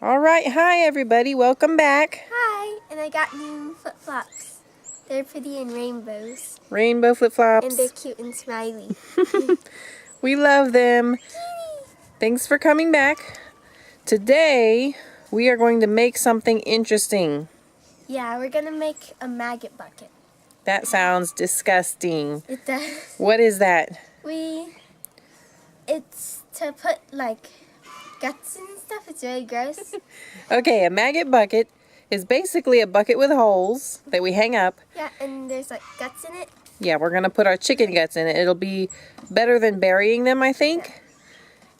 All right, hi everybody, welcome back. Hi, and I got new flip-flops. They're pretty in rainbows. Rainbow flip-flops. And they're cute and smiley. We love them. Thanks for coming back. Today, we are going to make something interesting. Yeah, we're gonna make a maggot bucket. That sounds disgusting. It does. What is that? It's to put like guts and stuff. It's really gross. Okay, a maggot bucket is basically a bucket with holes that we hang up. Yeah, and there's like guts in it. Yeah, we're going to put our chicken guts in it. It'll be better than burying them, I think.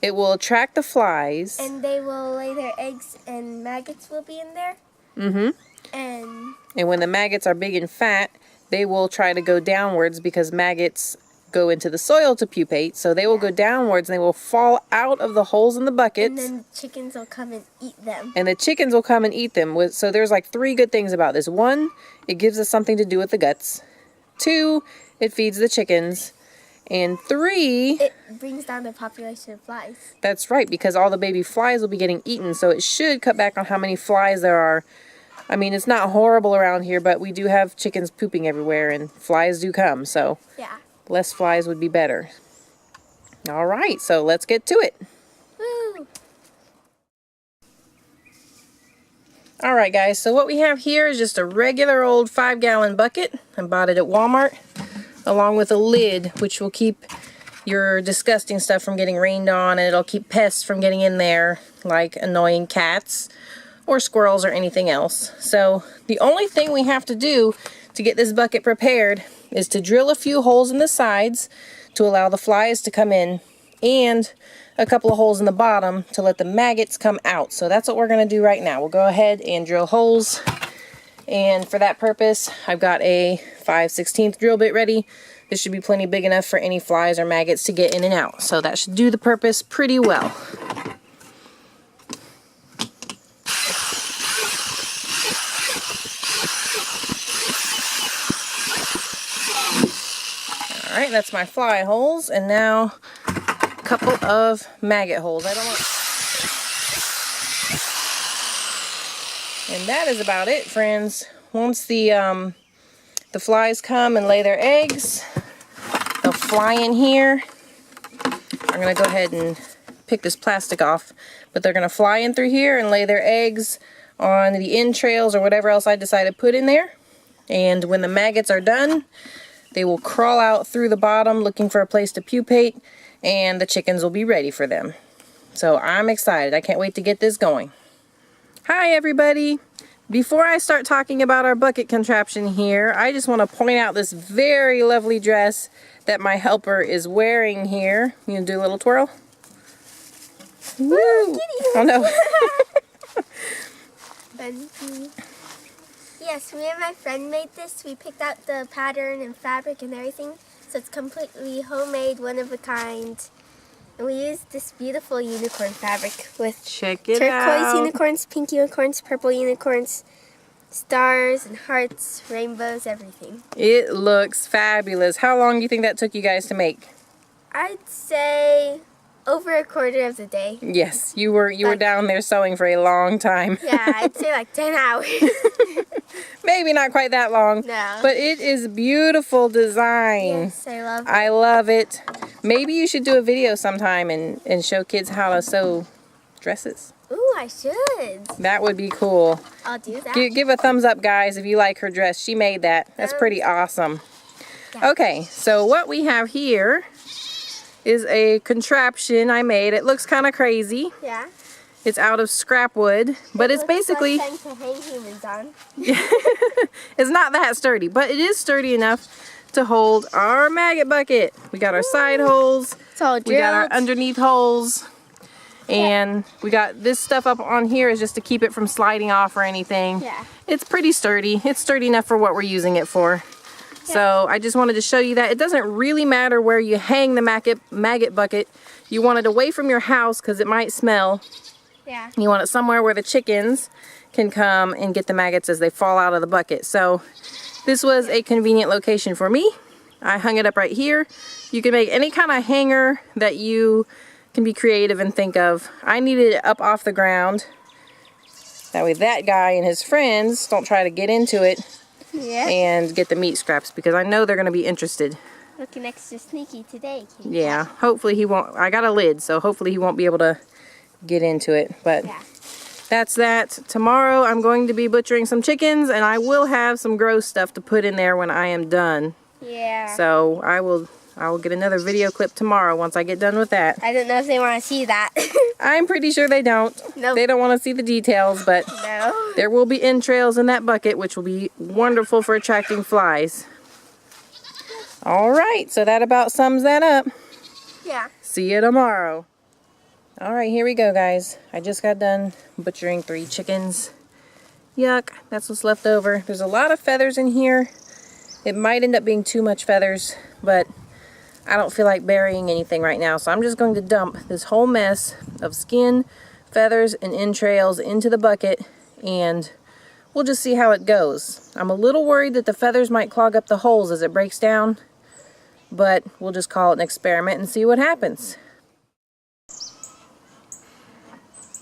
It will attract the flies. And they will lay their eggs and maggots will be in there. Mm-hmm. And when the maggots are big and fat, they will try to go downwards because maggots go into the soil to pupate. So they will go downwards and they will fall out of the holes in the bucket. And then the chickens will come and eat them. And the chickens will come and eat them. So there's like 3 good things about this. 1, it gives us something to do with the guts. 2, it feeds the chickens. And 3, it brings down the population of flies. That's right, because all the baby flies will be getting eaten. So it should cut back on how many flies there are. I mean, it's not horrible around here, but we do have chickens pooping everywhere and flies do come. So yeah, less flies would be better. All right, so let's get to it. Woo! All right, guys, so what we have here is just a regular old 5-gallon bucket. I bought it at Walmart, along with a lid, which will keep your disgusting stuff from getting rained on, and it'll keep pests from getting in there, like annoying cats or squirrels or anything else. So the only thing we have to do to get this bucket prepared is to drill a few holes in the sides to allow the flies to come in, and a couple of holes in the bottom to let the maggots come out. So that's what we're going to do right now. We'll go ahead and drill holes, and for that purpose I've got a 5/16 drill bit ready. This should be plenty big enough for any flies or maggots to get in and out. So that should do the purpose pretty well. Alright, that's my fly holes, and now a couple of maggot holes. And that is about it, friends. Once the flies come and lay their eggs, they'll fly in here. I'm going to go ahead and pick this plastic off, but they're going to fly in through here and lay their eggs on the entrails or whatever else I decide to put in there. And when the maggots are done, they will crawl out through the bottom looking for a place to pupate, and the chickens will be ready for them. So I'm excited. I can't wait to get this going. Hi everybody! Before I start talking about our bucket contraption here, I just want to point out this very lovely dress that my helper is wearing here. You gonna do a little twirl? Woo! Oh no! Yes, me and my friend made this. We picked out the pattern and fabric and everything, so it's completely homemade, one of a kind. And we used this beautiful unicorn fabric with turquoise unicorns, pink unicorns, purple unicorns, stars and hearts, rainbows, everything. It looks fabulous. How long do you think that took you guys to make? I'd say over a quarter of the day. Yes, you were down there sewing for a long time. Yeah, I'd say like 10 hours. Maybe not quite that long. No. But it is beautiful design. Yes, I love it. I love it. Maybe you should do a video sometime and show kids how to sew dresses. Ooh, I should. That would be cool. I'll do that. Give a thumbs up, guys, if you like her dress. She made that. That's pretty awesome. Yeah. Okay, so what we have here is a contraption I made. It looks kind of crazy. Yeah. It's out of scrap wood, but it's basically... Like to hang humans on. It's not that sturdy, but it is sturdy enough to hold our maggot bucket. We got our side holes. It's all drilled. We got our underneath holes. And we got this stuff up on here is just to keep it from sliding off or anything. Yeah. It's pretty sturdy. It's sturdy enough for what we're using it for. Yeah. So I just wanted to show you that. It doesn't really matter where you hang the maggot bucket. You want it away from your house because it might smell. Yeah. You want it somewhere where the chickens can come and get the maggots as they fall out of the bucket. So this was a convenient location for me. I hung it up right here. You can make any kind of hanger that you can be creative and think of. I needed it up off the ground That way that guy and his friends don't try to get into it Yeah. and get the meat scraps, because I know they're going to be interested. Looking extra sneaky today, Kate. Yeah, hopefully he won't. I got a lid, so hopefully he won't be able to get into it. But Yeah. that's that. Tomorrow I'm going to be butchering some chickens, and I will have some gross stuff to put in there when I am done. Yeah. So I will get another video clip tomorrow once I get done with that. I don't know if they want to see that. I'm pretty sure they don't. Nope. They don't want to see the details, but No. there will be entrails in that bucket, which will be wonderful for attracting flies. Alright, so that about sums that up. Yeah. See you tomorrow. Alright, here we go, guys. I just got done butchering 3 chickens. Yuck, that's what's left over. There's a lot of feathers in here. It might end up being too much feathers, but I don't feel like burying anything right now, so I'm just going to dump this whole mess of skin, feathers, and entrails into the bucket, and we'll just see how it goes. I'm a little worried that the feathers might clog up the holes as it breaks down, but we'll just call it an experiment and see what happens.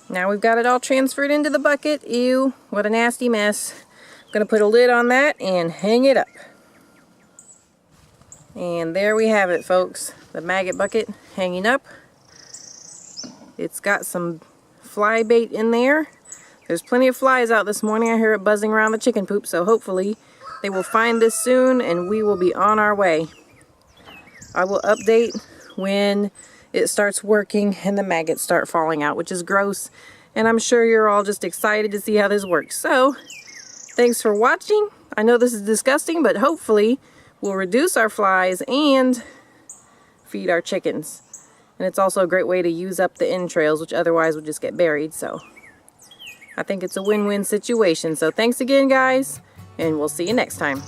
Now we've got it all transferred into the bucket. Ew, what a nasty mess. I'm going to put a lid on that and hang it up. And there we have it, folks. The maggot bucket hanging up. It's got some fly bait in there. There's plenty of flies out this morning. I hear it buzzing around the chicken poop, so hopefully they will find this soon and we will be on our way. I will update when it starts working and the maggots start falling out, which is gross. And I'm sure you're all just excited to see how this works. So, thanks for watching. I know this is disgusting, but hopefully we'll reduce our flies and feed our chickens. And it's also a great way to use up the entrails, which otherwise would just get buried. So, I think it's a win-win situation. So, thanks again, guys, and we'll see you next time.